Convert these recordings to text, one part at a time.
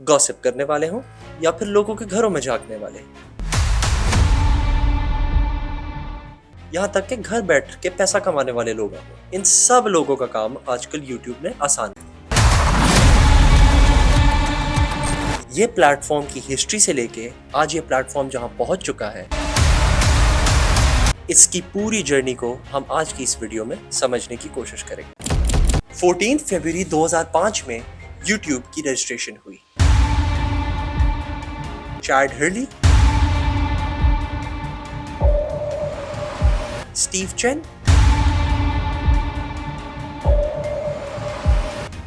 Gossip करने वाले हों या फिर लोगों के घरों में झांकने वाले, यहाँ तक कि घर बैठ के पैसा कमाने वाले लोग हों, इन सब लोगों का काम आजकल यूट्यूब ने आसान कर दिया। ये प्लेटफॉर्म की हिस्ट्री से लेके आज ये प्लेटफॉर्म जहां पहुंच चुका है, इसकी पूरी जर्नी को हम आज की इस वीडियो में समझने की कोशिश करेंगे। 14 फरवरी 2005 में यूट्यूब की रजिस्ट्रेशन हुई। चार्ड हर्ली, स्टीव चेन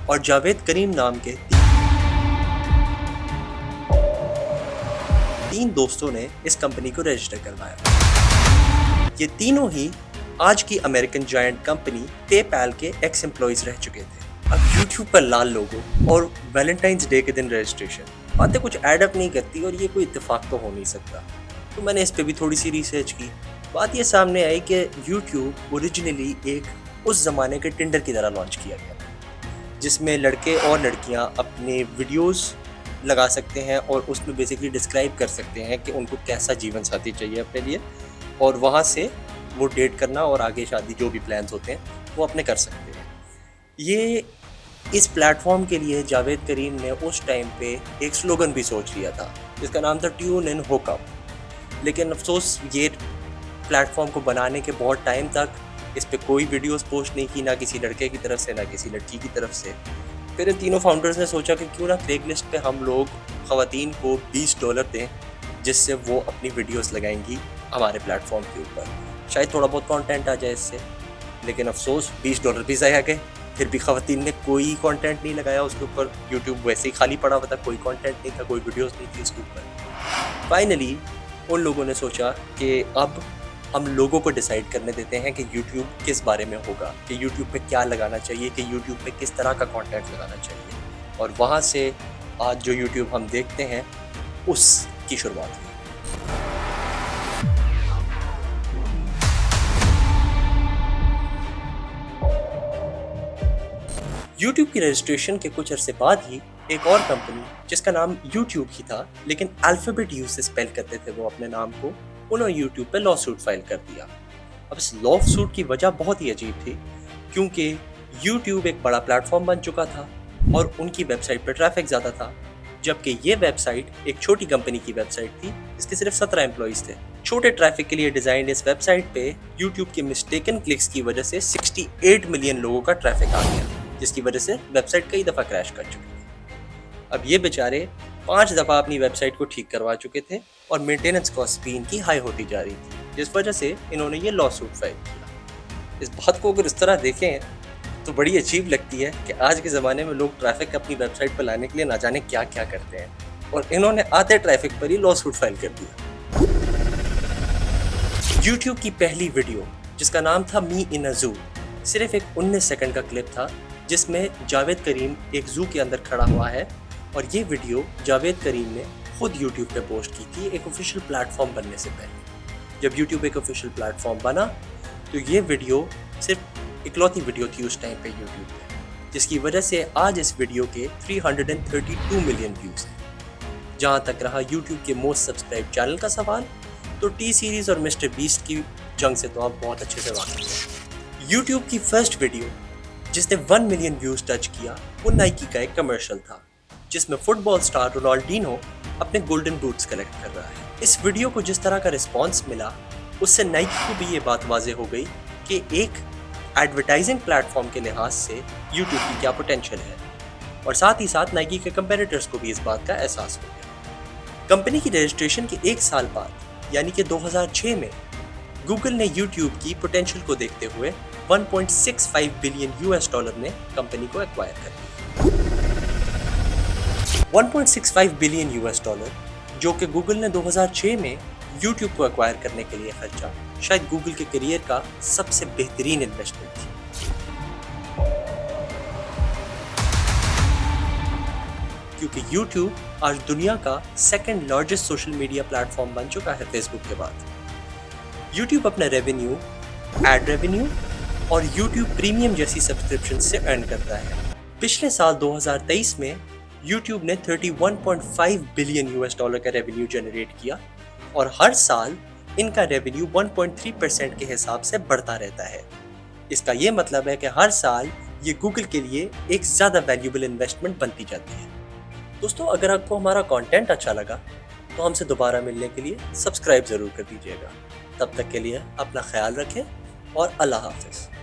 और जावेद करीम नाम के तीन दोस्तों ने इस कंपनी को रजिस्टर करवाया। ये तीनों ही आज की अमेरिकन जायंट कंपनी पेपैल के एक्स एम्प्लॉइज रह चुके थे। अब यूट्यूब पर लाल लोगो और वैलेंटाइंस डे के दिन रजिस्ट्रेशन, बातें कुछ एडअप नहीं करती और ये कोई इत्तेफाक तो हो नहीं सकता। तो मैंने इस पे भी थोड़ी सी रिसर्च की। बात ये सामने आई कि यूट्यूब ओरिजिनली एक उस ज़माने के टिंडर की तरह लॉन्च किया गया था, जिसमें लड़के और लड़कियां अपने वीडियोस लगा सकते हैं और उसमें बेसिकली डिस्क्राइब कर सकते हैं कि उनको कैसा जीवन साथी चाहिए अपने लिए, और वहाँ से वो डेट करना और आगे शादी जो भी प्लान्स होते हैं वो अपने कर सकते हैं। ये इस प्लेटफॉर्म के लिए जावेद करीम ने उस टाइम पे एक स्लोगन भी सोच लिया था जिसका नाम था ट्यून इन हुकअप। लेकिन अफसोस ये प्लेटफॉर्म को बनाने के बहुत टाइम तक इस पे कोई वीडियोस पोस्ट नहीं की, ना किसी लड़के की तरफ से ना किसी लड़की की तरफ से। फिर इन तीनों फाउंडर्स ने सोचा कि क्यों ना क्रेगलिस्ट पे हम लोग ख़वातीन को $20 दें, जिससे वो अपनी वीडियोस लगाएंगी हमारे प्लेटफॉर्म के ऊपर। शायद थोड़ा बहुत कंटेंट आ जाए इससे, लेकिन अफसोस $20 भी ज़ाया गए। फिर भी ख़वातीन ने कोई कंटेंट नहीं लगाया उसके ऊपर। यूट्यूब वैसे ही खाली पड़ा हुआ था, कोई कंटेंट नहीं था, कोई वीडियोस नहीं थी उसके ऊपर। फाइनली उन लोगों ने सोचा कि अब हम लोगों को डिसाइड करने देते हैं कि यूट्यूब किस बारे में होगा, कि यूट्यूब पे क्या लगाना चाहिए, कि यूट्यूब पे किस तरह का कंटेंट लगाना चाहिए। और वहाँ से आज जो यूट्यूब हम देखते हैं उसकी शुरुआत हुई। यूट्यूब की रजिस्ट्रेशन के कुछ अरसे बाद ही एक और कंपनी जिसका नाम यूट्यूब ही था, लेकिन अल्फाबेट यू से स्पेल करते थे वो अपने नाम को, उन्होंने यूट्यूब पे लॉ सूट फाइल कर दिया। अब इस लॉ सूट की वजह बहुत ही अजीब थी, क्योंकि यूट्यूब एक बड़ा प्लेटफॉर्म बन चुका था और उनकी वेबसाइट पर ट्रैफिक ज़्यादा था, जबकि ये वेबसाइट एक छोटी कंपनी की वेबसाइट थी जिसके सिर्फ 17 एम्प्लॉइज थे। छोटे ट्रैफिक के लिए डिज़ाइन इस वेबसाइट पे यूट्यूब के मिस्टेकन क्लिक्स की वजह से 68 मिलियन लोगों का ट्रैफिक आ गया, जिसकी वजह से वेबसाइट कई दफ़ा क्रैश कर चुकी थी। अब ये बेचारे 5 दफ़ा अपनी वेबसाइट को ठीक करवा चुके थे और मेंटेनेंस कॉस्ट भी इनकी हाई होती जा रही थी, जिस वजह से इन्होंने ये लॉ सूट फाइल किया। इस बात को अगर इस तरह देखें तो बड़ी अजीब लगती है कि आज के ज़माने में लोग ट्रैफिक अपनी वेबसाइट पर लाने के लिए ना जाने क्या क्या करते हैं, और इन्होंने आते ट्रैफिक पर ही लॉ सूट फाइल कर दिया। यूट्यूब की पहली वीडियो जिसका नाम था मी इन अ ज़ू सिर्फ एक 19 सेकंड का क्लिप था, जिसमें जावेद करीम एक ज़ू के अंदर खड़ा हुआ है, और ये वीडियो जावेद करीम ने खुद यूट्यूब पे पोस्ट की थी एक ऑफिशियल प्लेटफॉर्म बनने से पहले। जब यूट्यूब एक ऑफिशियल प्लेटफॉर्म बना तो ये वीडियो सिर्फ इकलौती वीडियो थी उस टाइम पे यूट्यूब पे, जिसकी वजह से आज इस वीडियो के 332 मिलियन व्यूज़ हैं। जहाँ तक रहा यूट्यूब के मोस्ट सब्सक्राइब चैनल का सवाल, तो टी सीरीज़ और मिस्टर बीस्ट की जंग से तो आप बहुत अच्छे से वाकिफ हैं। यूट्यूब की फर्स्ट वीडियो जिसने 1 मिलियन व्यूज़ टच किया वो नाइकी का एक कमर्शियल था, जिसमें फुटबॉल स्टार रोनाल्डिनो अपने गोल्डन बूट्स कलेक्ट कर रहा है। इस वीडियो को जिस तरह का रिस्पांस मिला, उससे नाइकी को भी ये बात वाज़ेह हो गई कि एक एडवर्टाइजिंग प्लेटफॉर्म के लिहाज से यूट्यूब की क्या पोटेंशियल है, और साथ ही साथ नाइकी के कंपेटिटर्स को भी इस बात का एहसास हो गया। कंपनी की रजिस्ट्रेशन के 1 साल बाद यानी कि 2006 में गूगल ने यूट्यूब की पोटेंशियल को देखते हुए $1.65 बिलियन ने कंपनी को एक्वायर कर लिया। $1.65 बिलियन जो कि गूगल ने 2006 में यूट्यूब को एक्वायर करने के लिए खर्चा, शायद गूगल के करियर का सबसे बेहतरीन इन्वेस्टमेंट थी। क्योंकि यूट्यूब आज दुनिया का second largest social media platform बन चुका है फेसबुक के बाद। यूट्यूब अपना रेवेन्यू, एड रेवेन्यू और यूट्यूब प्रीमियम जैसी सब्सक्रिप्शन से अर्न करता है। पिछले साल 2023 में YouTube ने 31.5 बिलियन यूएस डॉलर का रेवेन्यू जनरेट किया और हर साल इनका रेवेन्यू 1.3% के हिसाब से बढ़ता रहता है। इसका ये मतलब है कि हर साल ये गूगल के लिए एक ज़्यादा वैल्यूएबल इन्वेस्टमेंट बनती जाती है। दोस्तों, अगर आपको हमारा कंटेंट अच्छा लगा तो हमसे दोबारा मिलने के लिए सब्सक्राइब ज़रूर कर दीजिएगा। तब तक के लिए अपना ख्याल रखें और अल्लाह हाफ़िज़।